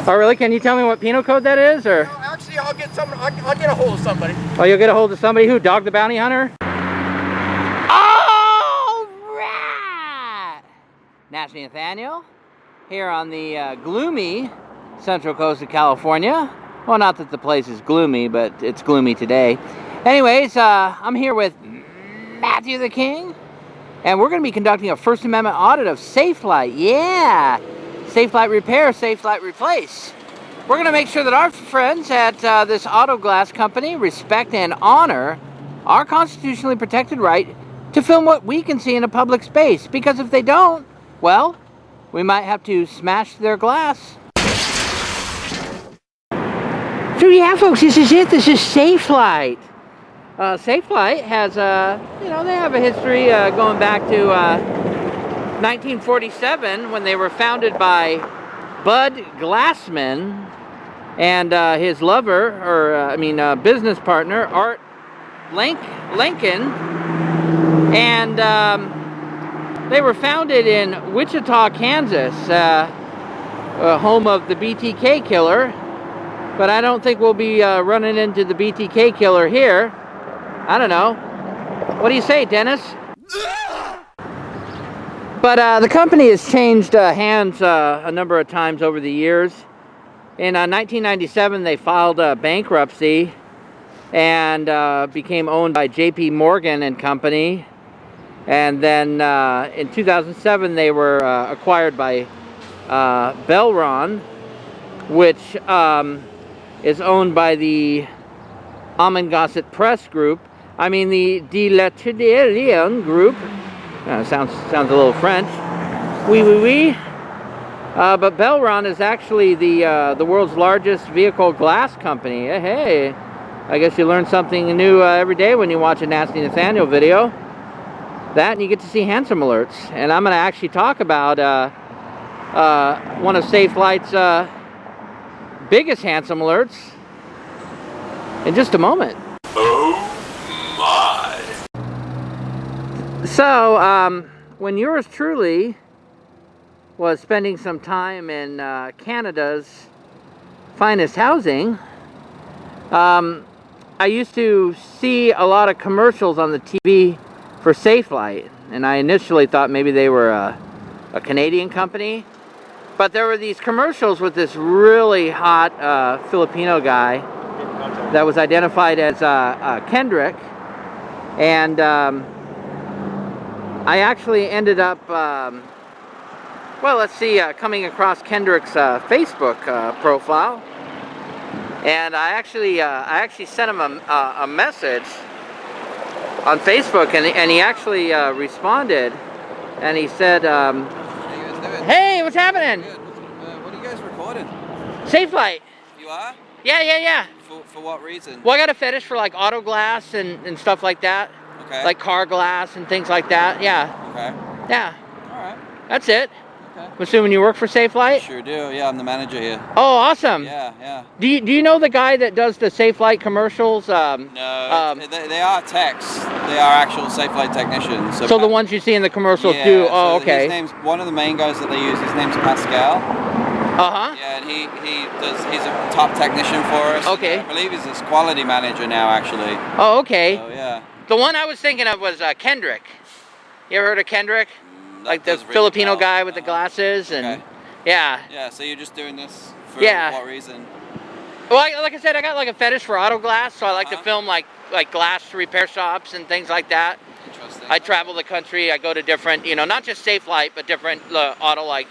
Oh, really? Can you tell me what penal code that is, or? No, actually, I'll get a hold of somebody. Oh, you'll get a hold of somebody who? Dog the Bounty Hunter? All right! NastyNathanial here on the gloomy Central Coast of California. Well, not that the place is gloomy, but it's gloomy today. Anyways, I'm here with Matthew the King, and we're going to be conducting a First Amendment audit of Safelite. Yeah! Safelite repair, Safelite replace. We're going to make sure that our friends at this auto glass company respect and honor our constitutionally protected right to film what we can see in a public space. Because if they don't, well, we might have to smash their glass. So yeah, folks, this is it. This is Safelite. Safelite has, you know, they have a history going back to 1947 when they were founded by Bud Glassman and his lover, or business partner, Art Lincoln. And they were founded in Wichita, Kansas, home of the BTK killer. But I don't think we'll be running into the BTK killer here. I don't know. What do you say, Dennis? But the company has changed hands a number of times over the years. In 1997, they filed bankruptcy and became owned by J.P. Morgan and Company. And then in 2007, they were acquired by Belron, which is owned by the Amangosset Press Group. I mean, the De Latelier Group. Sounds a little French. Oui, oui, oui. But Belron is actually the world's largest vehicle glass company. Hey, I guess you learn something new every day when you watch a NastyNathanial video. That, and you get to see handsome alerts. And I'm going to actually talk about one of Safelite's biggest handsome alerts in just a moment. Oh my! So, when yours truly was spending some time in Canada's finest housing, I used to see a lot of commercials on the TV for Safelite, and I initially thought maybe they were a Canadian company, but there were these commercials with this really hot Filipino guy that was identified as Kendrick, and I actually ended up, coming across Kendrick's Facebook profile, and I actually sent him a message on Facebook, and he actually responded, and he said, "Hey, what's happening? Good. What are you guys recording? Safelite." You are? Yeah. For what reason? Well, I got a fetish for like auto glass and stuff like that. Okay. Like car glass and things like that. Yeah. Okay. Yeah. All right. That's it. Okay. I'm assuming you work for Safelite? Sure do. Yeah, I'm the manager here. Oh, awesome. Yeah. Do you know the guy that does the Safelite commercials? No, they are techs. They are actual Safelite technicians. So the ones you see in the commercials do? Oh, okay. His name's one of the main guys that they use. His name's Pascal. Uh-huh. Yeah, and he's a top technician for us. Okay. I believe he's his quality manager now, actually. Oh, okay. So, yeah. The one I was thinking of was Kendrick. You ever heard of Kendrick? Like the does ring a Filipino bell. guy with the glasses and Okay. yeah. Yeah, so you're just doing this for what reason? Well, like I said, I got like a fetish for auto glass, so I like to film like glass repair shops and things like that. Interesting. I travel the country. I go to different, not just Safelite, but different auto, like,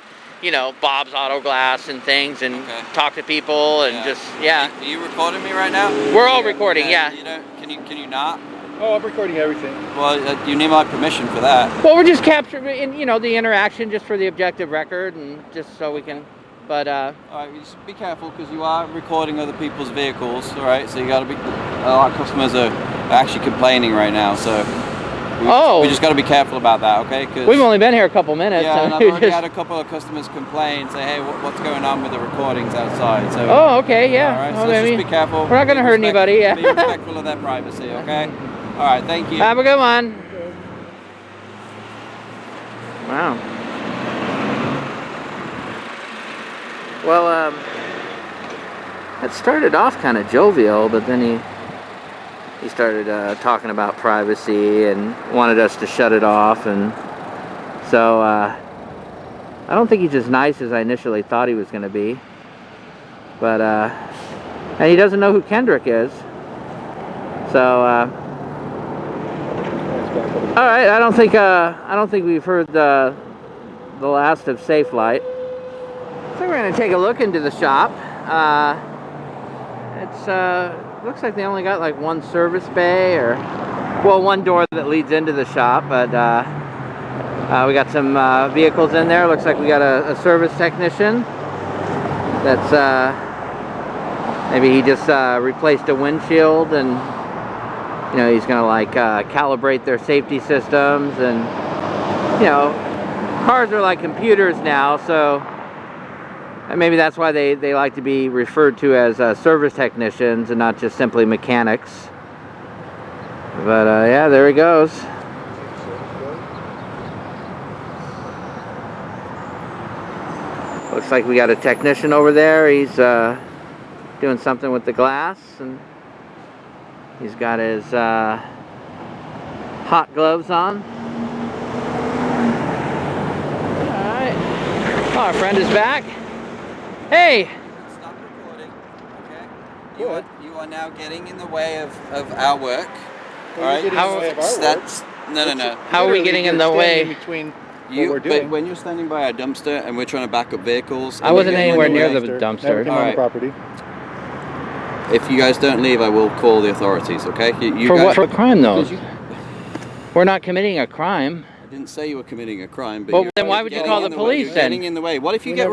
Bob's Auto Glass and things, and talk to people and just. Are you recording me right now? We're all recording, yeah. You don't, can you not? Oh, I'm recording everything. Well, you need my permission for that. Well, we're just capturing, the interaction just for the objective record and just so we can, but. All right, you just be careful because you are recording other people's vehicles, all right? So you got to be, our customers are actually complaining right now, so. We just got to be careful about that, okay? Cause, we've only been here a couple minutes. Yeah, and I've already had a couple of customers complain, say, hey, what's going on with the recordings outside? So, oh, okay, yeah. All right, so let's just be careful. We're not going to hurt anybody, yeah. Be respectful of their privacy, okay? All right, thank you. Have a good one. Wow. Well, It started off kind of jovial, but then he started talking about privacy and wanted us to shut it off, and so I don't think he's as nice as I initially thought he was going to be. But and he doesn't know who Kendrick is. So all right, I don't think we've heard the last of Safelite. So we're going to take a look into the shop. It's looks like they only got like one service bay, or well, one door that leads into the shop, but we got some vehicles in there. Looks like we got a service technician that's maybe he just replaced a windshield, and you know, he's gonna like calibrate their safety systems. And you know, cars are like computers now, so maybe that's why they like to be referred to as service technicians and not just simply mechanics. But yeah, there he goes. Looks like we got a technician over there. He's doing something with the glass, and he's got his hot gloves on. Alright. Oh, our friend is back. Hey! Stop recording, okay? You are now getting in the way of our work. Alright? No. How are we getting in the way? Between but when you're standing by our dumpster and we're trying to back up vehicles... I wasn't anywhere near the dumpster. On the property. If you guys don't leave, I will call the authorities, okay? For crime, though? We're not committing a crime. I didn't say you were committing a crime, but well, then why would you call the police then? Getting in the way. What if you get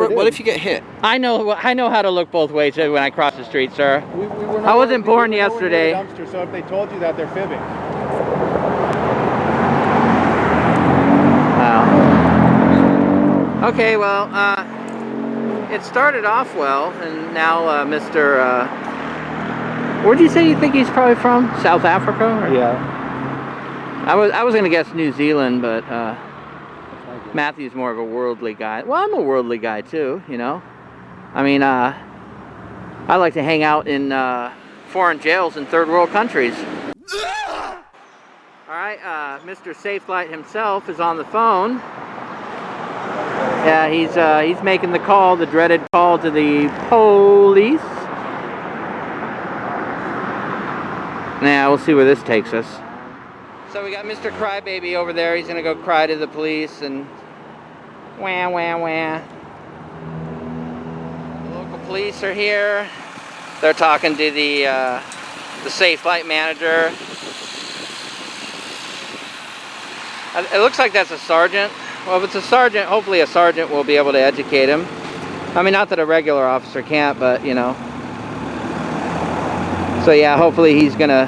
hit? I know how to look both ways when I cross the street, sir. I wasn't born yesterday. Dumpster, so if they told you that, they're fibbing. Wow. Okay, well, it started off well, and now Mr. Where'd you say you think he's probably from? South Africa? Or? Yeah. I was gonna guess New Zealand, but Matthew's more of a worldly guy. Well, I'm a worldly guy too, you know. I mean, I like to hang out in foreign jails in third world countries. All right, Mr. Safelite himself is on the phone. Yeah, he's making the call, the dreaded call to the police. Now we'll see where this takes us. So we got Mr. Crybaby over there. He's gonna go cry to the police and wah wah wah. The local police are here. They're talking to the Safelite manager. It looks like that's a sergeant. Well, if it's a sergeant, hopefully a sergeant will be able to educate him. I mean, not that a regular officer can't, but you know. So yeah, hopefully he's gonna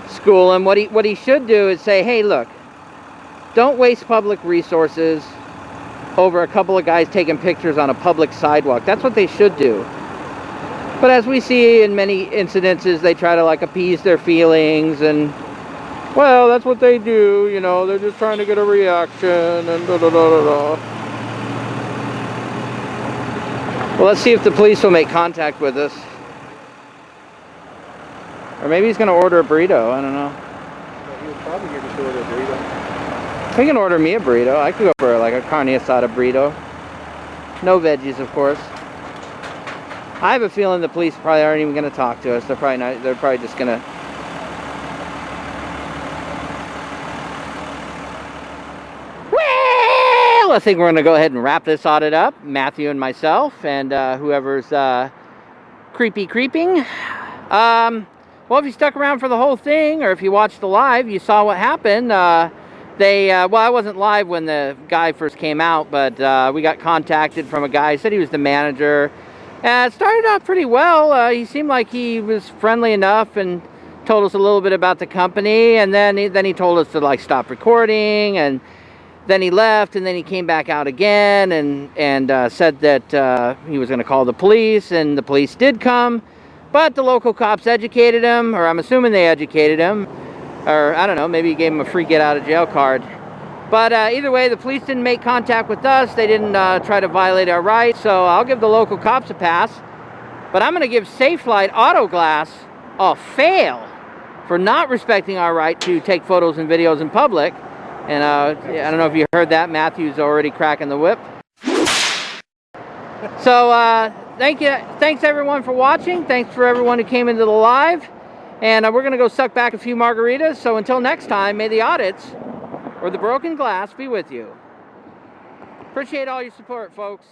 school him. What he should do is say, hey, look, don't waste public resources over a couple of guys taking pictures on a public sidewalk. That's what they should do. But as we see in many incidences, they try to like appease their feelings, and well, that's what they do, you know, they're just trying to get a reaction and da da da da da. Well, let's see if the police will make contact with us. Or maybe he's gonna order a burrito, I don't know. Well, he was probably here just to order a burrito. He can order me a burrito. I could go for like a carne asada burrito. No veggies, of course. I have a feeling the police probably aren't even gonna talk to us. They're probably not, they're probably just gonna... Well, I think we're gonna go ahead and wrap this audit up. Matthew and myself and whoever's creeping. Well, if you stuck around for the whole thing, or if you watched the live, you saw what happened. Well, I wasn't live when the guy first came out, but we got contacted from a guy. He said he was the manager. It started out pretty well. He seemed like he was friendly enough and told us a little bit about the company, and then he told us to like stop recording, and then he left, and then he came back out again and said that he was going to call the police, and the police did come. But the local cops educated him, or I'm assuming they educated him, or I don't know, maybe he gave him a free get out of jail card. But either way, the police didn't make contact with us. They didn't try to violate our rights, so I'll give the local cops a pass. But I'm going to give Safelite Auto Glass a fail for not respecting our right to take photos and videos in public. And I don't know if you heard that. Matthew's already cracking the whip. So thanks everyone for watching. Thanks for everyone who came into the live. And we're going to go suck back a few margaritas. So until next time, may the audits or the broken glass be with you. Appreciate all your support, folks.